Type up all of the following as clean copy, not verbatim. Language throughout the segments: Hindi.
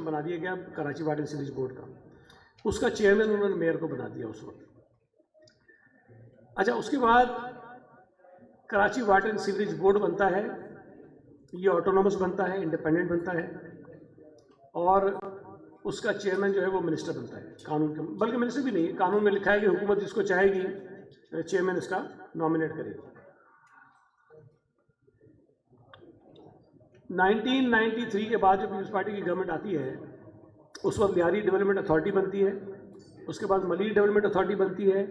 बना दिया गया कराची वाटर सीवरेज बोर्ड का, उसका चेयरमैन उन्होंने मेयर को बना दिया उस वक्त। अच्छा, उसके बाद Karachi water and sewerage board बनता है, ये ऑटोनॉमस बनता है, इंडिपेंडेंट बनता है, और उसका चेयरमैन जो है वो मिनिस्टर बनता है कानून का, बल्कि मिनिस्टर भी नहीं, कानून में लिखा है कि हुकूमत जिसको चाहेगी चेयरमैन इसका नॉमिनेट करेगी। 1993 के बाद जब पीपल्स पार्टी की गवर्नमेंट आती है, उस वक्त लियारी डेवलपमेंट अथॉरिटी बनती है, उसके बाद मलिक डेवलपमेंट अथॉरिटी बनती है,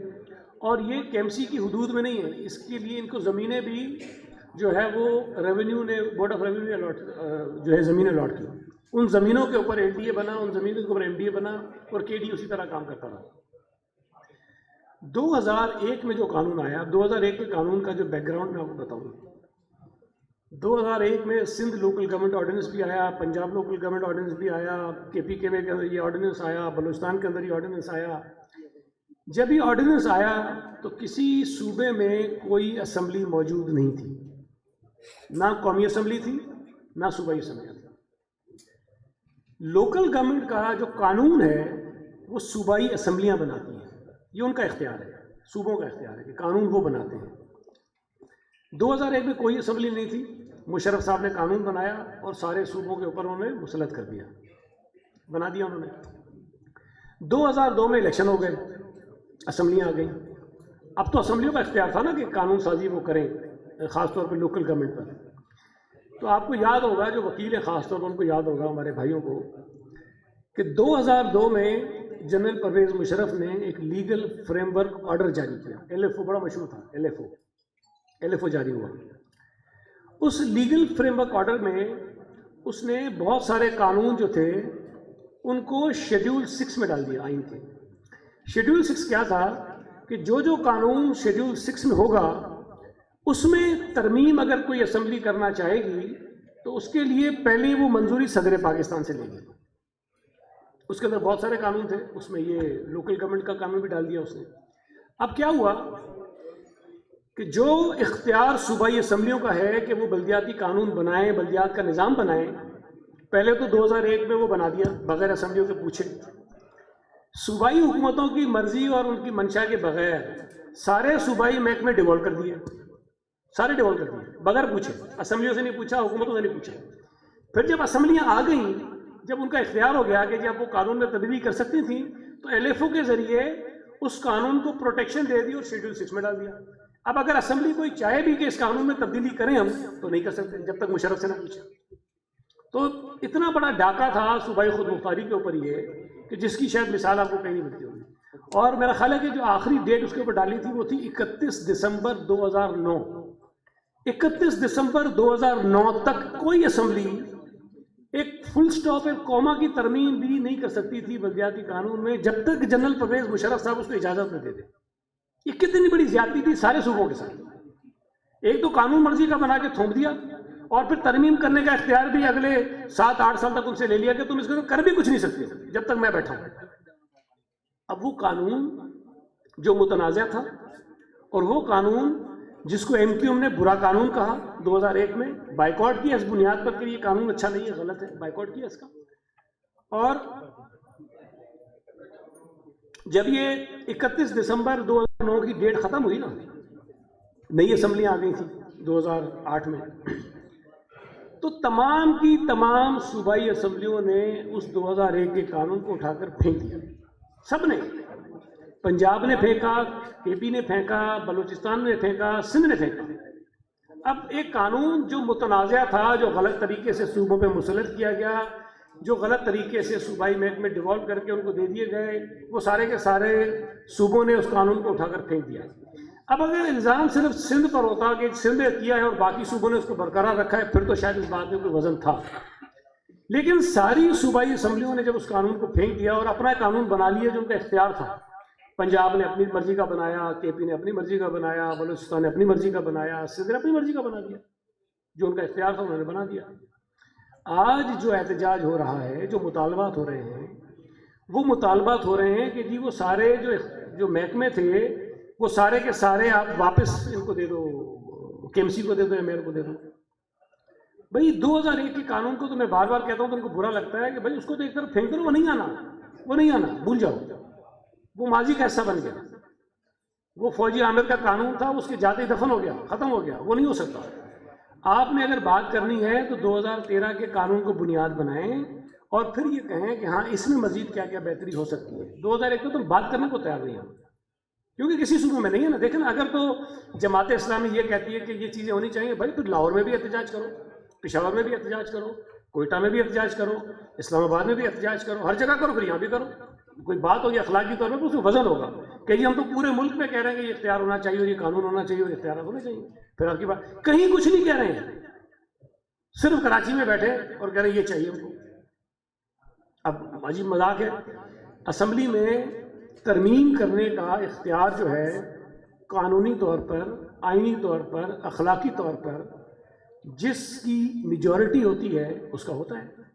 और ये केएमसी की हुदूद में नहीं है, इसके लिए इनको ज़मीनें भी जो है वो रेवेन्यू ने, बोर्ड ऑफ रेवेन्यू ने अलॉट जो है ज़मीनें अलॉट की। उन ज़मीनों के ऊपर एलडीए बना, उन ज़मीनों के ऊपर एमडीए बना, और केडी उसी तरह काम करता रहा। 2001 में जो कानून आया, 2001 के कानून का जो बैकग्राउंड मैं आपको बताऊँ, 2001 में सिंध लोकल गवर्नमेंट ऑर्डिनेंस भी आया, पंजाब लोकल गवर्नमेंट ऑर्डिनेंस भी आया, केपीकेवे के अंदर ये ऑर्डिनेंस आया, बलूचिस्तान के अंदर ये ऑर्डिनेंस आया। जब ये ऑर्डिनेंस आया तो किसी सूबे में कोई असेंबली मौजूद नहीं थी, ना कौमी असेंबली थी, ना सूबाई असेंबलियाँ थी। लोकल गवर्नमेंट का जो कानून है वो सूबाई असेंबलियाँ बनाती हैं, ये उनका इख्तियार है, सूबों का इख्तियार है कि कानून वो बनाते हैं। 2001 में कोई असेंबली नहीं थी, मुशर्रफ साहब ने कानून बनाया और सारे सूबों के ऊपर उन्होंने मुसलत कर दिया, बना दिया उन्होंने। 2002 में इलेक्शन हो गए, असेंबलियाँ आ गई। अब तो असेंबलियों का इख्तियार था ना कि कानून साजी वो करें, ख़ासतौर पर लोकल गवर्नमेंट पर। तो आपको याद होगा, जो वकील है ख़ासतौर पर उनको याद होगा, हमारे भाइयों को, कि 2002 में जनरल परवेज़ मुशर्रफ ने एक लीगल फ्रेमवर्क ऑर्डर जारी किया, LFO बड़ा मशहूर था, LFO जारी हुआ। उस लीगल फ्रेमवर्क ऑर्डर में उसने बहुत सारे कानून जो थे उनको शेड्यूल 6 में डाल दिया, आइन के। शेड्यूल 6 क्या था कि जो कानून शेड्यूल 6 में होगा उसमें तरमीम अगर कोई असेंबली करना चाहेगी तो उसके लिए पहले वो मंजूरी सदर पाकिस्तान से लेगी। उसके अंदर बहुत सारे कानून थे, उसमें ये लोकल गवर्नमेंट का कानून भी डाल दिया उसने। अब क्या हुआ कि जो इख्तियार सूबाई असम्बलियों का है कि वो बल्दियाती कानून बनाएं, बल्दियात का निज़ाम बनाएं, पहले तो 2001 में वो बना दिया बगैर असम्बलियों के पूछे। सूबाई हुकूमतों की मर्जी और उनकी मंशा के बगैर सारे सूबाई महकमे डिवॉल्व कर दिए, सारे डिवॉल्व कर दिए बगैर पूछे, असम्बलियों से नहीं पूछा, हुकूमतों से नहीं पूछा। फिर जब असम्बलियाँ आ गई, जब उनका इख्तियार हो गया कि जब वो कानून में तब्दीली कर सकती थी, तो LFO के जरिए उस कानून को प्रोटेक्शन दे दी और शेड्यूल 6 में डाल दिया। अब अगर असेंबली कोई चाहे भी कि इस कानून में तब्दीली करें हम, तो नहीं कर सकते जब तक मुशर्रफ से ना पूछे। तो इतना बड़ा डाका था सूबाई खुद मुख्तारी के ऊपर ये, कि जिसकी शायद मिसाल आपको कहीं नहीं मिलती होगी। और मेरा ख्याल है कि जो आखिरी डेट उसके ऊपर डाली थी वो थी 31 दिसंबर 2009। 31 दिसंबर 2009 तक कोई असेंबली एक फुल स्टॉप, एक कॉमा की तरमीम भी नहीं कर सकती थी बल्दियाती कानून में, जब तक जनरल परवेज मुशर्रफ साहब उसको इजाज़त न दे दे। ये कितनी बड़ी ज्यादती थी सारे सूबों के साथ। एक तो कानून मर्जी का बना के थोप दिया, और फिर तरमीम करने का इख्तियार भी अगले 7-8 साल तक उनसे ले लिया कि तुम इसको तो कर भी कुछ नहीं सकते जब तक मैं बैठा हूं। अब वो कानून जो मुतनाज़ा था, और वो कानून जिसको MQM ने बुरा कानून कहा 2001 में, बाइकआउट किया इस बुनियाद पर कि ये कानून अच्छा नहीं है, गलत है, बाइकआउट किया इसका। और जब ये 31 दिसंबर 2009 की डेट ख़त्म हुई ना, नई असेंबलियाँ आ गई थी 2008 में, तो तमाम की तमाम सूबाई असेंबलियों ने उस 2001 के कानून को उठाकर फेंक दिया। सब ने, पंजाब ने फेंका, KP ने फेंका, बलूचिस्तान ने फेंका, सिंध ने फेंका। अब एक कानून जो मुतनाज़ा था, जो गलत तरीके से सूबों पे मुसलत किया गया, जो गलत तरीके से सूबाई महकमे डिवॉल्व करके उनको दे दिए गए, वो सारे के सारे सूबों ने उस कानून को उठाकर फेंक दिया। अब अगर इल्ज़ाम सिर्फ सिंध पर होता कि सिंध ने किया है और बाकी सूबों ने उसको बरकरार रखा है, फिर तो शायद इस बात में कोई वजन था। लेकिन सारी सूबाई असम्बलियों ने जब उस कानून को फेंक दिया और अपना कानून बना लिया जो उनका इख्तियार था, पंजाब ने अपनी मर्जी का बनाया, KP ने अपनी मर्जी का बनाया, बलूचिस्तान ने अपनी मर्जी का बनाया, सिंध ने अपनी मर्जी का बना दिया, जो उनका इख्तियार था उन्होंने बना दिया। आज जो एहतजाज हो रहा है, जो मुतालबात हो रहे हैं, वो मुतालबात हो रहे हैं कि जी वो सारे जो महकमे थे वो सारे के सारे आप वापस इनको दे दो, KMC को दे दो या मेयर को दे दो। भाई 2001 के कानून को तो मैं बार बार कहता हूँ तो उनको बुरा लगता है कि भाई उसको तो एक तरफ फेंक दो, वो नहीं आना, वो नहीं आना, भूल जाओ, वो माजी का हिस्सा बन गया। वो फौजी आमिर का कानून था, उसके जाते ही दफन हो गया, खत्म हो गया, वो नहीं हो सकता। आपने अगर बात करनी है तो 2013 के कानून को बुनियाद बनाएं और फिर ये कहें कि हाँ इसमें मजीद क्या क्या बेहतरी हो सकती है। 2001 तो बात करने को तैयार नहीं है, क्योंकि किसी सूबे में नहीं है ना। देखें ना, अगर तो जमात इस्लामी ये कहती है कि ये चीज़ें होनी चाहिए, भाई फिर लाहौर में भी एहतजाज करो, पेशावर में भी एहतजाज करो, कोयटा में भी एहतजाज करो, इस्लामाबाद में भी एहतजाज करो, हर जगह करो, फिर यहाँ भी करो। कोई बात होगी अखलाकी तौर पर तो उसमें वजन होगा कि जी हम तो पूरे मुल्क में कह रहे हैं कि ये इख्तियार होना चाहिए और ये कानून होना चाहिए और इख्तियार होने चाहिए। फिर आपकी बात कहीं कुछ नहीं कह रहे हैं, सिर्फ कराची में बैठे और कह रहे हैं ये चाहिए हमको। अब अजीब मजाक है, असम्बली में तरमीम करने का इख्तियार जो है कानूनी तौर पर, आईनी तौर पर, अखलाकी तौर पर जिसकी मेजॉरिटी होती है उसका होता है।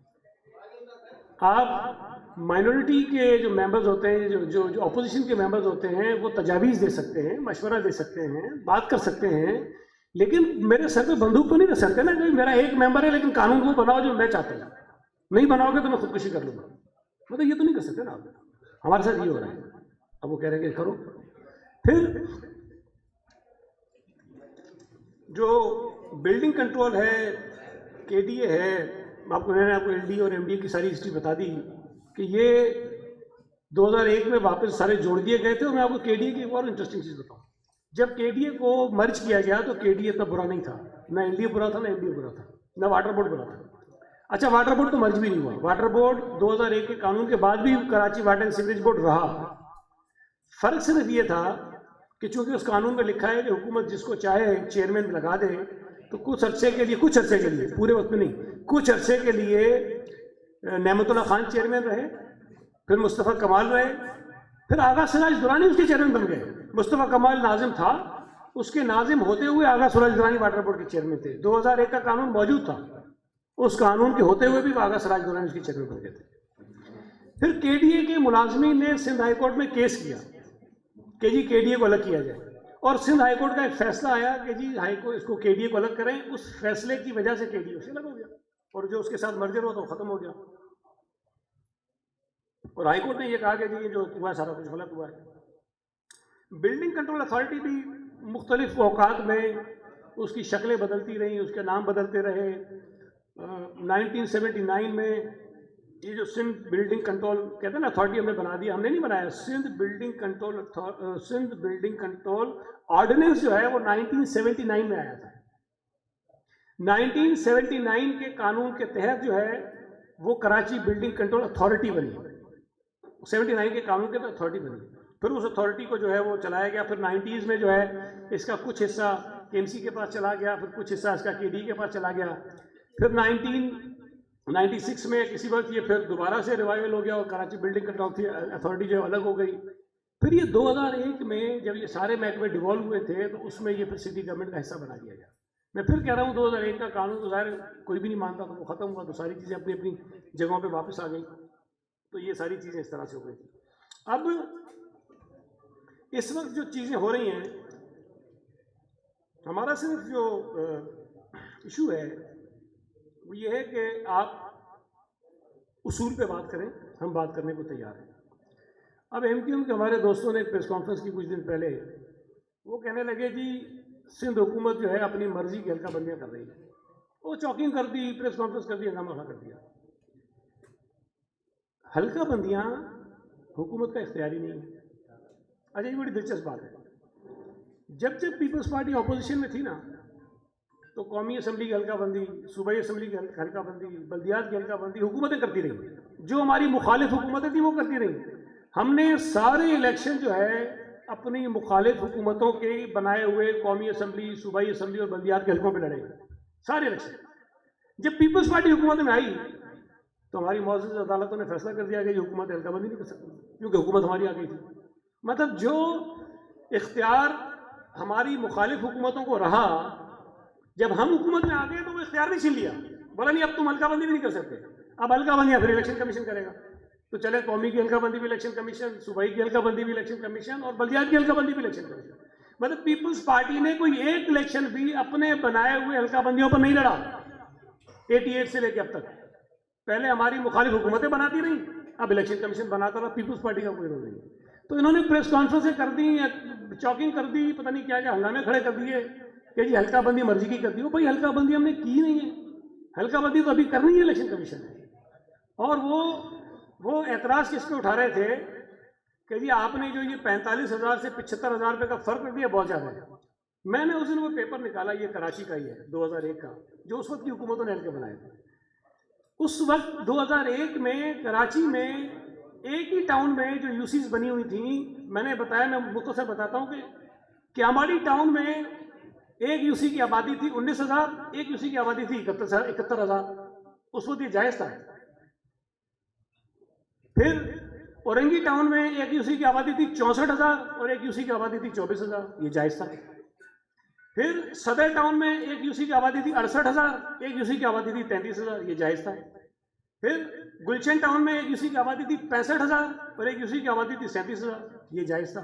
आप माइनॉरिटी के जो मेंबर्स होते हैं, जो अपोजिशन के मेंबर्स होते हैं, वो तजावीज़ दे सकते हैं, मशवरा दे सकते हैं, बात कर सकते हैं, लेकिन मेरे सर पे बंदूक तो नहीं रख सकते ना कि मेरा एक मेंबर है लेकिन कानून को बनाओ जो मैं चाहता हूँ, नहीं बनाओगे तो मैं खुदकुशी कर लूँगा। मतलब ये तो नहीं कर सकते ना आप। हमारे साथ ये हो रहा है, अब वो कह रहे हैं कि करो। फिर जो बिल्डिंग कंट्रोल है, केडीए है, मैंने आपको एलडी और एमडीए की सारी हिस्ट्री बता दी कि ये 2001 में वापस सारे जोड़ दिए गए थे। और मैं आपको केडीए की एक और इंटरेस्टिंग चीज़ बताऊँ, जब केडीए को मर्ज किया गया तो केडीए इतना बुरा नहीं था, ना एलडीए बुरा था, ना एमडीए बुरा था, ना वाटर बोर्ड बुरा था। अच्छा, वाटर बोर्ड तो मर्ज भी नहीं हुआ, वाटर बोर्ड 2001 के कानून के बाद भी Karachi water and sewerage board रहा। फर्क सिर्फ ये था कि चूंकि उस कानून में लिखा है कि हुकूमत जिसको चाहे चेयरमैन लगा दे, तो कुछ अरसे के लिए, पूरे वक्त में नहीं, कुछ अरसे के लिए नेमतुल्लाह खान चेयरमैन रहे, फिर मुस्तफ़ा कमाल रहे, फिर आगा सिराज दुरानी उसके चेयरमैन बन गए। मुस्तफ़ा कमाल नाजिम था, उसके नाजिम होते हुए आगा सिराज दुरानी वाटर बोर्ड के चेयरमैन थे। 2001 का कानून मौजूद था, उस कानून के होते हुए भी आगा सिराज दुरानी उसके चेयरमैन बन गए थे। फिर केडीए के मुलाजमीन ने सिंध हाईकोर्ट में केस किया कि जी केडीए को अलग किया जाए, और सिंध हाईकोर्ट का एक फैसला आया कि जी हाईकोर्ट इसको केडीए को अलग करें। उस फैसले की वजह से केडीए से अलग हो गया और जो उसके साथ मर्जर हुआ तो खत्म हो गया। और हाईकोर्ट ने यह कहा कि जी ये जो हुआ सारा कुछ गलत हुआ है। बिल्डिंग कंट्रोल अथॉरिटी भी मुख्तलिफ औकात में उसकी शक्लें बदलती रहीं, उसके नाम बदलते रहे। 1979 में ये जो सिंध बिल्डिंग कंट्रोल कहते हैं ना अथॉरिटी हमने बना दिया, हमने नहीं बनाया। सिंध बिल्डिंग कंट्रोल ऑर्डिनेंस जो है वो 1979 में आया था। 1979 के कानून के तहत जो है वो कराची बिल्डिंग कंट्रोल अथॉरिटी बनी। 79 के कानून के तहत अथॉरिटी बनी, फिर उस अथॉरिटी को जो है वो चलाया गया। फिर 90s में जो है इसका कुछ हिस्सा केएमसी के पास चला गया, फिर कुछ हिस्सा इसका केडी के पास चला गया। फिर 1996 में किसी वक्त ये फिर दोबारा से रिवाइवल हो गया और कराची बिल्डिंग कंट्रोल अथॉरिटी जो अलग हो गई। फिर ये 2001 में जब ये सारे महकमे डिवॉल्व हुए थे तो उसमें ये फिर सिटी गवर्नमेंट का हिस्सा बना दिया गया। मैं फिर कह रहा हूँ 2001 का कानून तो ज़ाहिर कोई भी नहीं मानता, तो वो ख़त्म हुआ, तो सारी चीज़ें अपनी अपनी जगहों पे वापस आ गई। तो ये सारी चीज़ें इस तरह से हो गई थी। अब इस वक्त जो चीज़ें हो रही हैं, हमारा सिर्फ जो इशू है वो ये है कि आप उसूल पे बात करें, हम बात करने को तैयार हैं। अब एमक्यूएम के हमारे दोस्तों ने एक प्रेस कॉन्फ्रेंस की कुछ दिन पहले, वो कहने लगे जी सिंध हुकूमत जो है अपनी मर्जी की हल्काबंदियाँ कर रही है। वो चौकिंग कर दी, प्रेस कॉन्फ्रेंस कर दी, हंगामा कर दिया। हल्काबंदियाँ हुकूमत का इख्तियार ही नहीं है। अच्छा, ये बड़ी दिलचस्प बात है। जब पीपल्स पार्टी अपोजिशन में थी ना, तो कौमी असम्बली की हल्काबंदी, सूबाई असम्बली की हल्काबंदी, बल्दियात की हल्काबंदी हुकूमतें करती रही। जो हमारी मुखालिफ हुकूमतें थी वो करती रही। हमने सारे इलेक्शन जो है अपनी मुखालिफ हुकूमतों के बनाए हुए कौमी असम्बली, सूबाई असम्बली और बल्दियात के हल्कों में लड़े, सारे इलेक्शन। जब पीपल्स पार्टी हुकूमत में आई तो हमारी मौजूदा अदालतों ने फैसला कर दिया कि ये हुकूमत हल्काबंदी नहीं कर सकती, क्योंकि हुकूमत हमारी आ गई थी। मतलब जो इख्तियार हमारी मुखालिफ हुकूमतों को रहा, जब हम हुकूमत में आ गए तो वो इख्तियार भी छीन लिया। बोला नहीं अब तुम हल्काबंदी भी नहीं कर सकते, अब हल्काबंदी फिर इलेक्शन कमीशन करेगा। तो चले कौमी की हल्काबंदी भी इलेक्शन कमीशन, सूबाई की हल्काबंदी भी इलेक्शन कमीशन और बल्दियात की हल्काबंदी भी इलेक्शन कमीशन। मतलब पीपल्स पार्टी ने कोई एक इलेक्शन भी अपने बनाए हुए हल्काबंदियों पर नहीं लड़ा। 88 से लेकर अब तक। पहले हमारी मुखालिफ हुकूमतें बनाती रही, अब इलेक्शन कमीशन बनाता रहा, पीपल्स पार्टी का कोई रोल नहीं। तो इन्होंने प्रेस कॉन्फ्रेंसें कर दी, चौकिंग कर दी, पता नहीं क्या क्या हंगामे खड़े कर दिए कि जी हल्काबंदी मर्जी की कर दी। वो भाई हल्काबंदी हमने की नहीं है, हल्काबंदी तो अभी करनी है इलेक्शन कमीशन ने। और वो एतराज़ किस पे उठा रहे थे कि जी आपने जो ये 45,000 से 75,000 रुपये का फर्क कर दिया, बहुत ज़्यादा है। मैंने उस दिन वो पेपर निकाला, ये कराची का ही है 2001 का, जो उस वक्त की हुकूमतों ने हल्के बनाए थे। उस वक्त 2001 में कराची में एक ही टाउन में जो यूसीज बनी हुई थी, मैंने बताया, मैं मुख्तसर बताता हूँ कि हमारी टाउन में एक यूसी की आबादी थी 19,000, एक यूसी की आबादी थी 71,000। उस वक्त ये जायज़ था। फिर औरंगी टाउन में एक यूसी की आबादी थी 64,000 और एक यूसी की आबादी थी 24,000, ये जायज़ था। फिर सदर टाउन में एक यूसी की आबादी थी 68,000, एक यूसी की आबादी थी 33,000, ये जायज़ था। फिर गुलशन टाउन में एक यूसी की आबादी थी 65,000 और एक यूसी की आबादी थी 37,000, ये जायज़ था।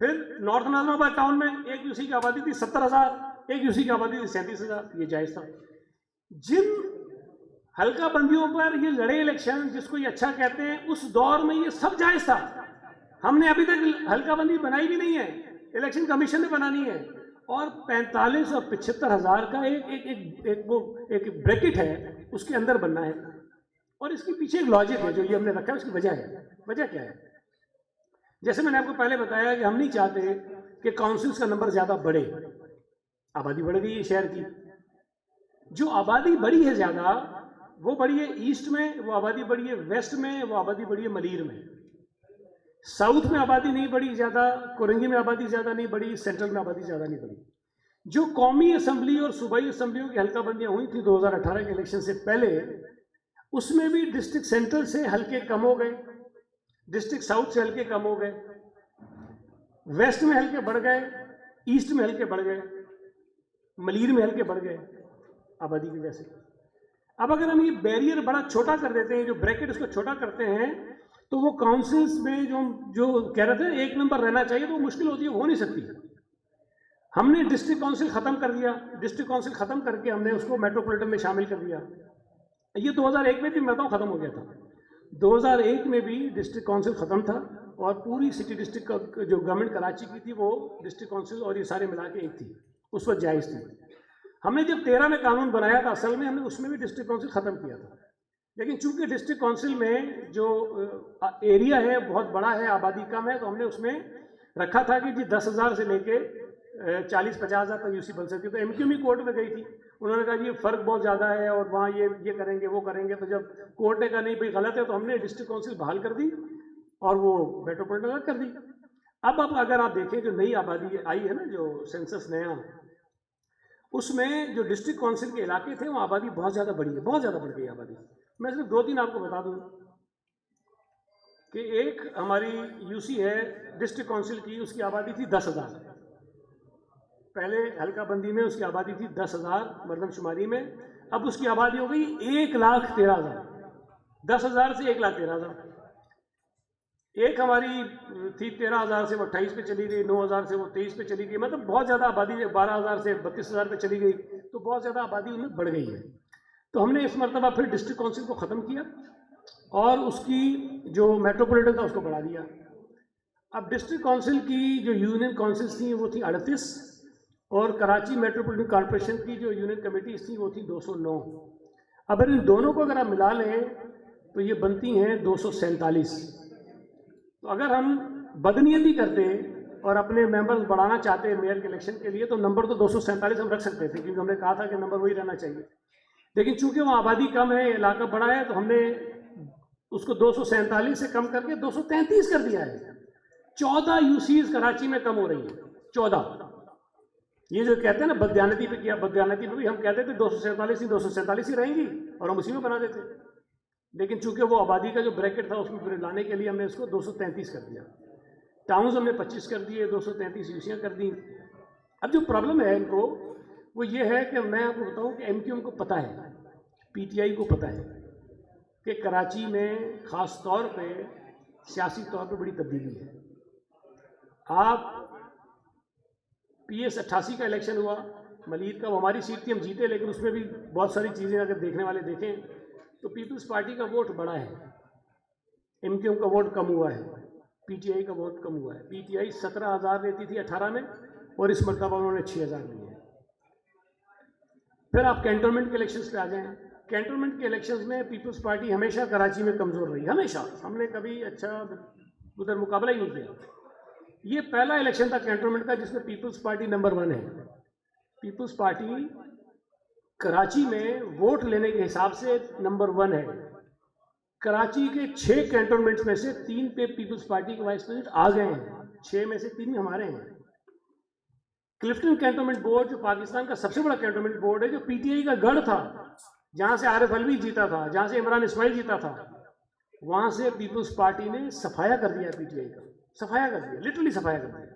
फिर नॉर्थ नाजमाबाद टाउन में एक यूसी की आबादी थी 70,000, एक यूसी की आबादी थी 37,000, ये जायज़ था। जिन हल्का बंदियों पर ये लड़े इलेक्शन, जिसको ये अच्छा कहते हैं, उस दौर में ये सब जायज़ था। हमने अभी तक हल्का बंदी बनाई भी नहीं है, इलेक्शन कमीशन ने बनानी है। और 45 और 75,000 का एक ब्रैकेट है, उसके अंदर बनना है। और इसके पीछे एक लॉजिक है जो ये हमने रखा है, उसकी वजह है। वजह क्या है? जैसे मैंने आपको पहले बताया कि हम नहीं चाहते कि काउंसिल्स का नंबर ज़्यादा बढ़े। आबादी बढ़ गई है शहर की, जो आबादी बढ़ी है ज़्यादा, वो बढ़ी है ईस्ट में, वो आबादी बढ़ी है वेस्ट में, वो आबादी बढ़ी है मलीर में। साउथ में आबादी नहीं बढ़ी ज़्यादा, कोरंगी में आबादी ज़्यादा नहीं बढ़ी, सेंट्रल में आबादी ज़्यादा नहीं बढ़ी। जो कौमी असम्बली और सूबाई असम्बलियों की हल्काबंदियाँ हुई थी 2018 के इलेक्शन से पहले, उसमें भी डिस्ट्रिक्ट सेंट्रल से हल्के कम हो गए, डिस्ट्रिक्ट साउथ से हल्के कम हो गए, वेस्ट में हल्के बढ़ गए, ईस्ट में हल्के बढ़ गए, मलीर में हल्के बढ़ गए आबादी की वजह से। अब अगर हम ये बैरियर बड़ा छोटा कर देते हैं, जो ब्रैकेट उसको छोटा करते हैं, तो वो काउंसिल्स में जो कह रहे थे एक नंबर रहना चाहिए, तो वो मुश्किल होती है, हो नहीं सकती। हमने डिस्ट्रिक्ट काउंसिल ख़त्म कर दिया, डिस्ट्रिक्ट काउंसिल ख़त्म करके हमने उसको मेट्रोपॉलिटन में शामिल कर दिया। ये 2001 में भी मैं बताऊँ ख़त्म हो गया था। 2001 में भी डिस्ट्रिक्ट काउंसिल ख़त्म था और पूरी सिटी डिस्ट्रिक्ट का जो गवर्नमेंट कराची की थी, वो डिस्ट्रिक्ट काउंसिल और ये सारे मिला के एक थी, उस वक्त जायज़ थी। हमने जब 13 में कानून बनाया था, असल में हमने उसमें भी डिस्ट्रिक्ट काउंसिल ख़त्म किया था। लेकिन चूंकि डिस्ट्रिक्ट काउंसिल में जो एरिया है बहुत बड़ा है, आबादी कम है, तो हमने उसमें रखा था कि जी 10,000 से लेके 40-50,000 तक यूसी बन सकती है। तो एमक्यूएम कोर्ट में गई थी, उन्होंने कहा जी फ़र्क बहुत ज़्यादा है और वहाँ ये करेंगे वो करेंगे। तो जब कोर्ट ने कहा नहीं भाई गलत है, तो हमने डिस्ट्रिक्ट काउंसिल बहाल कर दी और वो मेट्रोपॉलिटन अलग कर दी। अब अगर आप देखें जो नई आबादी आई है ना, जो सेंसस नया, उसमें जो डिस्ट्रिक्ट काउंसिल के इलाके थे, वो आबादी बहुत ज़्यादा बढ़ी है, बहुत ज़्यादा बढ़ गई आबादी। मैं सिर्फ 2-3 आपको बता दूँ कि एक हमारी यूसी है डिस्ट्रिक्ट काउंसिल की, उसकी आबादी थी 10,000। पहले हल्काबंदी में उसकी आबादी थी 10,000 मरदमशुमारी में, अब उसकी आबादी हो गई 1,13,000। 10,000 से 1,13,000। एक हमारी थी 13,000 से वो 28 पे चली गई, 9,000 से वो 23 पे चली गई, मतलब बहुत ज़्यादा आबादी 12,000 से 32,000 पे चली गई, तो बहुत ज़्यादा आबादी उनमें बढ़ गई है। तो हमने इस मरतबा फिर डिस्ट्रिक्ट काउंसिल को ख़त्म किया और उसकी जो मेट्रोपॉलिटन था उसको बढ़ा दिया। अब डिस्ट्रिक्ट काउंसिल की जो यूनियन काउंसिल्स थी वो थी 38 और कराची मेट्रोपॉलिटन कॉरपोरेशन की जो यूनियन कमेटीज थी वो थी 209। अब इन दोनों को अगर आप मिला लें तो ये बनती हैं 247। तो अगर हम बदनीयती करते और अपने मेंबर्स बढ़ाना चाहते मेयर के इलेक्शन के लिए, तो नंबर तो 247 हम रख सकते थे, क्योंकि हमने कहा था कि नंबर वही रहना चाहिए। लेकिन चूंकि वहाँ आबादी कम है, इलाका बड़ा है, तो हमने उसको 247 से कम करके 233 कर दिया है। 14 यूसीज कराची में कम हो रही है, 14। ये जो कहते हैं ना बदयानती पे किया, बदयानती पे भी हम कहते थे 247 ही रहेंगी और हम उसी में बना देते। लेकिन चूंकि वो आबादी का जो ब्रैकेट था उसमें पूरे लाने के लिए हमने इसको 233 कर दिया। टाउन्स हमने 25 कर दिए, 233 यूसियाँ कर दी। अब जो प्रॉब्लम है इनको वो ये है कि मैं आपको बताऊं कि एमक्यूएम को पता है, पीटीआई को पता है कि कराची में ख़ास तौर पे सियासी तौर पे बड़ी तब्दीली है। आप PS 88 का इलेक्शन हुआ, मलीर का वो हमारी सीट थी, हम जीते, लेकिन उसमें भी बहुत सारी चीज़ें अगर देखने वाले देखें तो पीपल्स पार्टी का वोट बड़ा है, एमक्यूएम का वोट कम हुआ है, पीटीआई का वोट कम हुआ है। पीटीआई 17,000 लेती थी 18 में और इस मरतबा उन्होंने 6,000 लिए हैं। फिर आप कैंटोनमेंट के इलेक्शंस पे आ जाएं। कैंटोनमेंट के इलेक्शंस में पीपल्स पार्टी हमेशा कराची में कमज़ोर रही, हमेशा। हमने कभी अच्छा उधर मुकाबला ही नहीं किया। ये पहला इलेक्शन था कैंटोनमेंट का जिसमें पीपल्स पार्टी नंबर 1 है। पीपल्स पार्टी कराची में वोट लेने के हिसाब से नंबर 1 है। कराची के 6 कैंटोनमेंट्स में से 3 पे पीपल्स पार्टी के वाइस प्रेसिडेंट आ गए हैं, 6 में से 3 हमारे हैं। क्लिफ्टन कैंटोनमेंट बोर्ड जो पाकिस्तान का सबसे बड़ा कैंटोनमेंट बोर्ड है, जो पीटीआई का गढ़ था, जहां से आरिफ अलवी जीता था, जहां से इमरान इस्माइल जीता था, वहां से पीपल्स पार्टी ने सफाया कर दिया पीटीआई का, सफाया कर दिया, लिटरली सफाया कर दिया।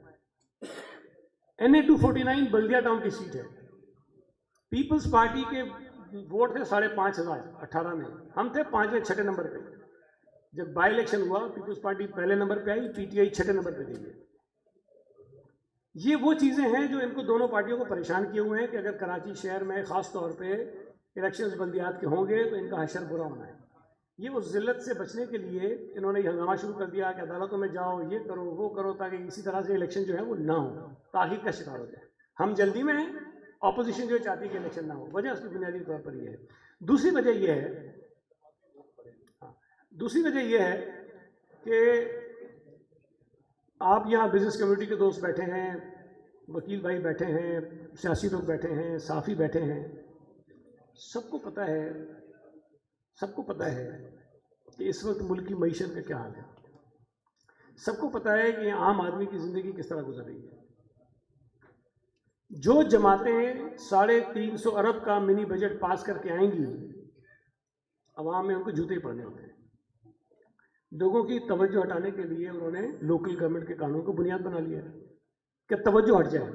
NA 249 बल्दिया टाउन की सीट है। पीपल्स पार्टी के वोट थे 5,500 18 में, हम थे 5वें 6ठे नंबर पे। जब बाई इलेक्शन हुआ पीपल्स पार्टी पहले नंबर पे आई, पीटीआई 6ठे नंबर पे गई है। ये वो चीज़ें हैं जो इनको दोनों पार्टियों को परेशान किए हुए हैं कि अगर कराची शहर में ख़ास तौर पे इलेक्शंस बल्दियात के होंगे तो इनका हशर बुरा होना है। ये उस जिल्लत से बचने के लिए इन्होंने ये हंगामा शुरू कर दिया कि अदालतों में जाओ, ये करो, वो करो, ताकि इसी तरह से इलेक्शन जो है वो ना हो, ताख़ीर का शिकार हो जाए। हम जल्दी में हैं, ऑपोजिशन जो चाहती है कि इलेक्शन ना हो। वजह उसकी बुनियादी तौर पर यह है। दूसरी वजह यह है कि आप यहाँ बिजनेस कम्युनिटी के दोस्त बैठे हैं, वकील भाई बैठे हैं, सियासी लोग बैठे हैं, साफ़ी बैठे हैं, सबको पता है कि इस वक्त मुल्क की मईशत का क्या हाल है। सबको पता है कि आम आदमी की ज़िंदगी किस तरह गुजर रही है। जो जमातें 350 अरब का मिनी बजट पास करके आएंगी, अवाम में उनको जूते पड़ने होते हैं। लोगों की तवज्जो हटाने के लिए उन्होंने लोकल गवर्नमेंट के कानून को बुनियाद बना लिया कि तवज्जो हट जाए।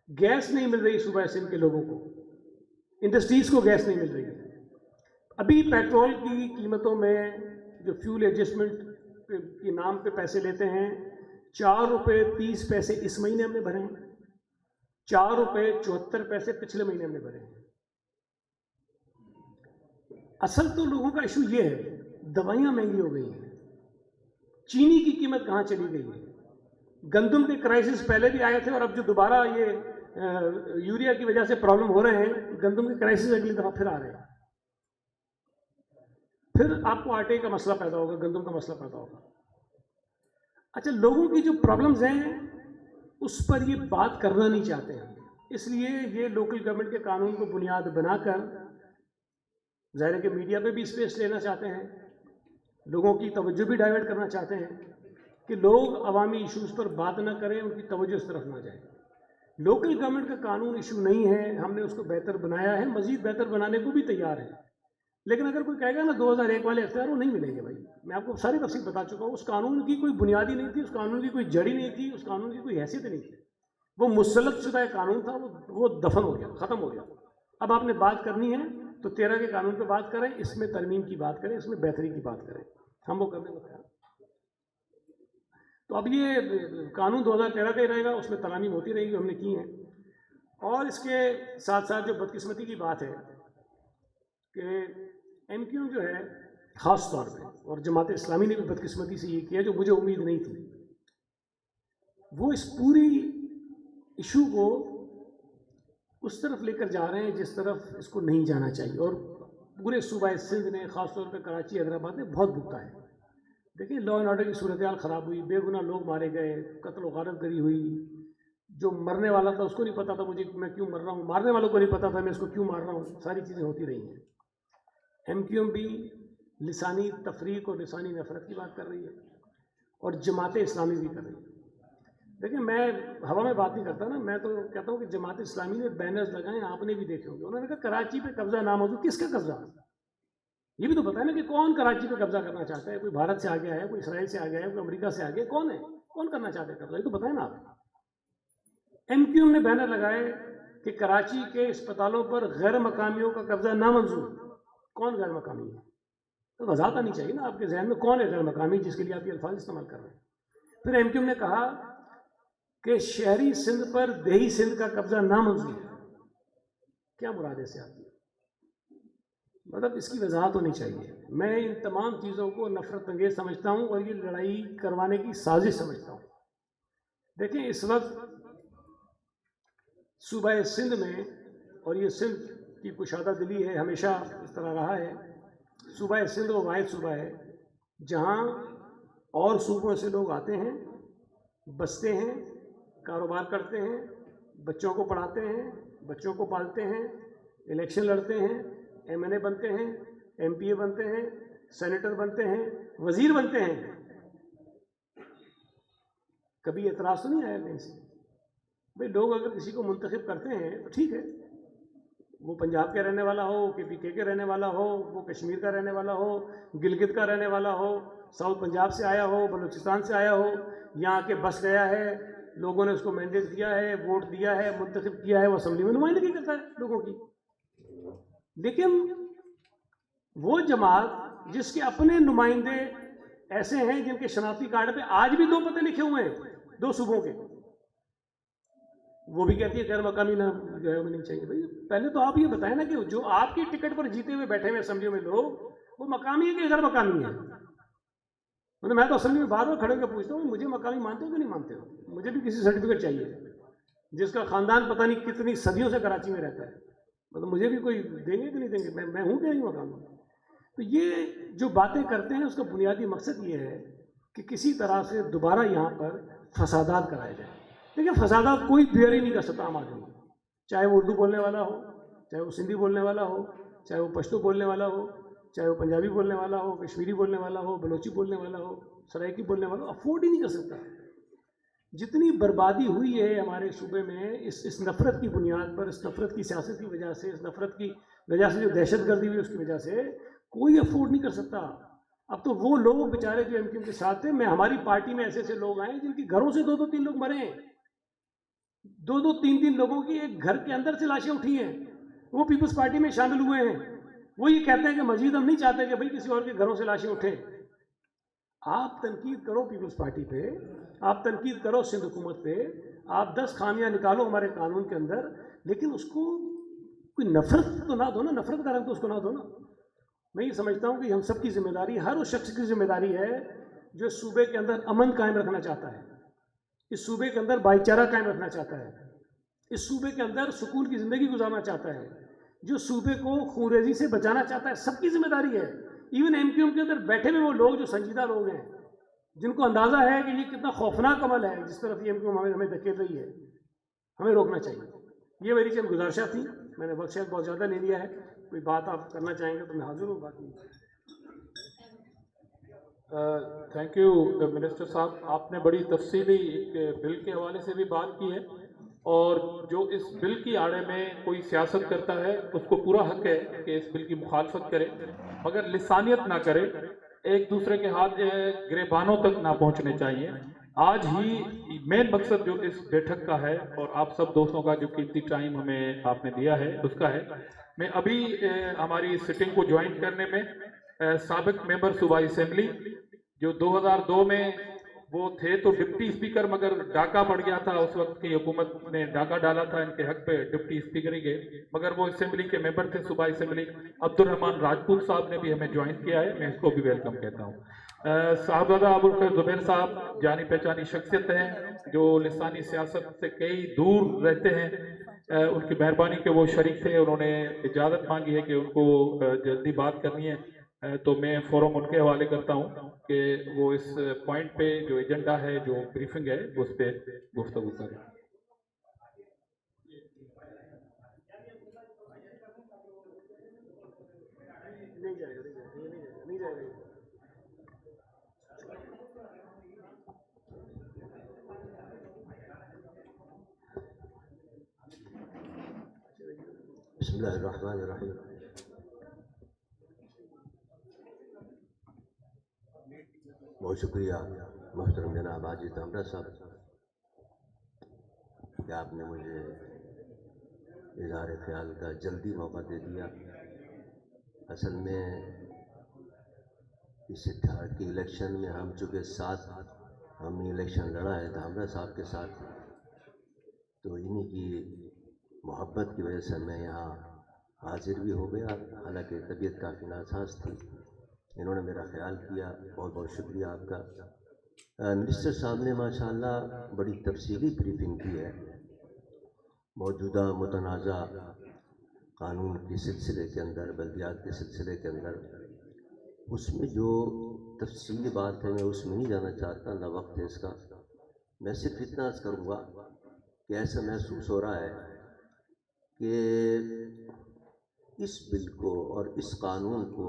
गैस नहीं मिल रही सुबह सिंध के लोगों को, इंडस्ट्रीज़ को गैस नहीं मिल रही है। अभी पेट्रोल की कीमतों में जो फ्यूल एडजस्टमेंट के नाम पे पैसे लेते हैं, 4 रुपये 30 पैसे इस महीने हमने भरे हैं, 4 रुपये 74 पैसे पिछले महीने हमने भरे हैं। असल तो लोगों का इशू ये है, दवाइयाँ महंगी हो गई हैं, चीनी की कीमत कहाँ चली गई है, गंदम के क्राइसिस पहले भी आए थे और अब जो दोबारा ये यूरिया की वजह से प्रॉब्लम हो रहे हैं, गंदम के क्राइसिस अगली दफ़ा फिर आ रहे हैं। फिर आपको आटे का मसला पैदा होगा, गंदम का मसला पैदा होगा। अच्छा, लोगों की जो प्रॉब्लम्स हैं उस पर ये बात करना नहीं चाहते हैं, इसलिए ये लोकल गवर्नमेंट के कानून को बुनियाद बनाकर ज़ाहिर है कि मीडिया पे भी स्पेस लेना चाहते हैं, लोगों की तवज्जो भी डाइवर्ट करना चाहते हैं कि लोग अवामी इशूज़ पर बात ना करें, उनकी तवज्जो इस तरफ ना जाए। लोकल गवर्नमेंट का कानून इशू नहीं है, हमने उसको बेहतर बनाया है, मज़ीद बेहतर बनाने को भी तैयार है। लेकिन अगर कोई कहेगा ना 2001 वाले अख्तियार, वो नहीं मिलेंगे भाई। मैं आपको सारी तफसील बता चुका हूँ। उस कानून की कोई बुनियादी नहीं थी, उस कानून की कोई जड़ी नहीं थी, उस कानून की कोई हैसियत नहीं थी। वो मुसल्लत शुदा कानून था, वो दफन हो गया, ख़त्म हो गया। अब आपने बात करनी है तो 13 के कानून पर बात करें, इसमें तरमीम की बात करें, इसमें बेहतरी की बात करें, हम वो करने को तैयार। तो अब ये कानून 2013 का ही रहेगा, उसमें तरमीम होती रहेगी, हमने की हैं। और इसके साथ साथ जो बदकिस्मती की बात है कि MQ जो है ख़ास तौर पे, और जमात इस्लामी ने भी बदकिस्मती से ये किया जो मुझे उम्मीद नहीं थी, वो इस पूरी इशू को उस तरफ लेकर जा रहे हैं जिस तरफ इसको नहीं जाना चाहिए। और पूरे सूबा सिंध ने, ख़ास तौर पे कराची, हैदराबाद ने बहुत भुगता है। देखिए, लॉ एंड ऑर्डर की सूरत हाल ख़राब हुई, बेगुनाह लोग मारे गए, कत्ल व गारत गरी हुई। जो मरने वाला था उसको नहीं पता था मैं क्यों मर रहा हूँ, मारने वालों को नहीं पता था मैं इसको क्यों मार रहा हूँ। सारी चीज़ें होती रही हैं। MQM भी लिसानी तफरीक और लिसानी नफरत की बात कर रही है, और जमात इस्लामी भी कर रही है। देखिए, मैं हवा में बात नहीं करता ना, मैं तो कहता हूँ कि जमात इस्लामी ने बैनर्स लगाए, आपने भी देखे होंगे। उन्होंने कहा कराची पे कब्जा नामौजूद। किसका कब्जा? ये भी तो पता है ना कि कौन कराची पे कब्जा करना चाहता है। कोई भारत से आ गया है, कोई इसराइल से आ गया है, कोई अमेरिका से आ गया, कौन है? कौन करना चाहता है कब्जा? ये तो बताए ना आप। MQM ने बैनर लगाए कि कराची के अस्पतालों पर गैर मकामियों का कब्जा नामंजूर। कौन गैर मकामी है? तो वजाहत आनी चाहिए ना आपके जहन में, कौन है गैर मकामी जिसके लिए आप ये अल्फाज इस्तेमाल कर रहे हैं। फिर MQM ने कहा कि शहरी सिंध पर देही सिंध का कब्जा नामंजूर है। क्या मुराद से आती है? मतलब इसकी वजाहत होनी चाहिए। मैं इन तमाम चीज़ों को नफरत अंगेज समझता हूँ और ये लड़ाई करवाने की साजिश समझता हूँ। देखें, इस वक्त सूबा सिंध में, और ये सिंध की कुशादा दिली है, हमेशा इस तरह रहा है, सूबा सिंध वो वाहिद सूबा है जहाँ और सूबों से लोग आते हैं, बसते हैं, कारोबार करते हैं, बच्चों को पढ़ाते हैं, बच्चों को पालते हैं, इलेक्शन लड़ते हैं, एमएनए बनते हैं, एमपीए बनते हैं, सेनेटर बनते हैं, वजीर बनते हैं। कभी एतराज़ तो नहीं आया कहीं से? भाई लोग अगर किसी को मुंतखब करते हैं तो ठीक है, वो पंजाब के रहने वाला हो, केपीके के रहने वाला हो, वो कश्मीर का रहने वाला हो, गिलगित का रहने वाला हो, साउथ पंजाब से आया हो, बलूचिस्तान से आया हो, यहाँ के बस गया है, लोगों ने उसको मैंडेट दिया है, वोट दिया है, मुंतखब किया है, वो असेंबली में नुमाइंदगी करता है लोगों की। लेकिन वो जमात जिसके अपने नुमाइंदे ऐसे हैं जिनके शनाख्ती कार्ड पे आज भी 2 पते लिखे हुए हैं 2 सूबों के, वो भी कहती है गैर मकामी ना जो है नहीं चाहिए। भाई पहले तो आप ये बताएं ना कि जो आपकी टिकट पर जीते हुए बैठे हुए असेंबली में लोग, वो मकामी है कि गैर मकामी है? मतलब मैं तो असेंबली में बार बार खड़े होकर पूछता हूँ, मुझे मकामी मानते हो कि नहीं मानते हो? मुझे भी किसी सर्टिफिकेट चाहिए, जिसका खानदान पता नहीं कितनी सदियों से कराची में रहता है, मतलब मुझे भी कोई देंगे कि नहीं देंगे? मैं हूँ क्या नहीं मकामी? तो ये जो बातें करते हैं उसका बुनियादी मकसद ये है कि किसी तरह से दोबारा यहाँ पर फसादात कराए जाए। देखिए, फसादात कोई बेयर ही नहीं कर सकता आम आदमी, चाहे वो उर्दू बोलने वाला हो, चाहे वो सिंधी बोलने वाला हो, चाहे वो पश्तो बोलने वाला हो, चाहे वो पंजाबी बोलने वाला हो, कश्मीरी बोलने वाला हो, बलोची बोलने वाला हो, सराइकी बोलने वाला हो, अफोर्ड ही नहीं कर सकता। जितनी बर्बादी हुई है हमारे सूबे में इस नफ़रत की बुनियाद पर, इस नफ़रत की सियासत की वजह से, इस नफ़रत की वजह से जो दहशत गर्दी हुई उसकी वजह से, कोई अफोर्ड नहीं कर सकता। अब तो वो लोग बेचारे जो एमक्यूएम के साथ थे, मैं हमारी पार्टी में ऐसे ऐसे लोग आए जिनके घरों से 2-2-3 लोग मरे हैं, 2-2 3-3 लोगों की एक घर के अंदर से लाशें उठी हैं, वो पीपल्स पार्टी में शामिल हुए हैं। वो ये कहते हैं कि मजीद हम नहीं चाहते कि भाई किसी और के घरों से लाशें उठें। आप तनकीद करो पीपल्स पार्टी पे, आप तनकीद करो सिंध हुकूमत पे, आप 10 खामियां निकालो हमारे कानून के अंदर, लेकिन उसको कोई नफरत तो ना दो ना, नफरत का रंग तो उसको ना दो ना। मैं ये समझता हूँ कि हम सब की जिम्मेदारी, हर उस शख्स की जिम्मेदारी है जो सूबे के अंदर अमन कायम रखना चाहता है, इस सूबे के अंदर भाईचारा कायम रखना चाहता है, इस सूबे के अंदर सुकून की ज़िंदगी गुजारना चाहता है, जो सूबे को खूनरेजी से बचाना चाहता है। सबकी जिम्मेदारी है। इवन एमक्यूएम के अंदर बैठे हुए वो लोग जो संजीदा लोग हैं, जिनको अंदाज़ा है कि ये कितना खौफनाक अमल है जिस तरफ ये एमक्यूएम हमें धकेल रही है, हमें रोकना चाहिए। ये मेरी चंद गुजारिशा थी, मैंने वक्त शायद बहुत ज़्यादा ले लिया है। कोई बात आप करना चाहेंगे तो मैं हाजिर हूँ। बाकी थैंक यू मिनिस्टर साहब, आपने बड़ी तफसीली एक बिल के हवाले से भी बात की है, और जो इस बिल की आड़े में कोई सियासत करता है उसको पूरा हक है कि इस बिल की मुखालफत करे, मगर लिसानियत ना करे, एक दूसरे के हाथ गिरेबानों तक ना पहुंचने चाहिए। आज ही मेन मकसद जो इस बैठक का है और आप सब दोस्तों का जो कीमती टाइम हमें आपने दिया है उसका है, मैं अभी हमारी सिटिंग को ज्वाइन करने में साबिक मेंबर सूबाई असेंबली जो 2002 में वो थे तो डिप्टी स्पीकर, मगर डाका पड़ गया था, उस वक्त की हुकूमत ने डाका डाला था इनके हक पे, डिप्टी स्पीकर ही गए, मगर वो असेंबली के मेंबर थे सूबाई असेंबली। अब्दुल रहमान राजपूत साहब ने भी हमें ज्वाइन किया है, मैं इसको भी वेलकम कहता हूँ। साहबजादा अबुल खैर जुबैर साहब जानी पहचानी शख्सियत हैं जो लिसानी सियासत से कई दूर रहते हैं, उनकी मेहरबानी के वो शरीक थे, उन्होंने इजाज़त मांगी है कि उनको जल्दी बात करनी है, तो मैं फोरम उनके हवाले करता हूँ कि वो इस पॉइंट पे जो एजेंडा है, जो ब्रीफिंग है, उस पर गुफ्तगू करें। नहीं जाएगा, नहीं जाएगा, ये नहीं जाएगा, नहीं जाएगा। बिस्मिल्लाहिर्रहमानिर्रहीम। बहुत शुक्रिया मोहतरम जनाब आजिद हमरा साहब कि आपने मुझे इज़हार ख्याल का जल्दी मौका दे दिया। असल में इस की इलेक्शन में हम चूँकि साथ हमने इलेक्शन लड़ा है तो हमरा साहब के साथ, तो इन्हीं की मोहब्बत की वजह से मैं यहाँ हाजिर भी हो गया, हालांकि तबीयत काफ़ी नासाज थी। इन्होंने मेरा ख्याल किया, बहुत बहुत शुक्रिया आपका। मिनिस्टर साहब ने माशाअल्लाह बड़ी तफसीली ब्रीफिंग की है मौजूदा मुतनाज़ा कानून के सिलसिले के अंदर, बल्दियात के सिलसिले के अंदर। उसमें जो तफसीली बात है मैं उसमें नहीं जाना चाहता, ना वक्त है इसका। मैं सिर्फ इतना अर्ज़ करूँगा कि ऐसा महसूस हो रहा है कि इस बिल को और इस कानून को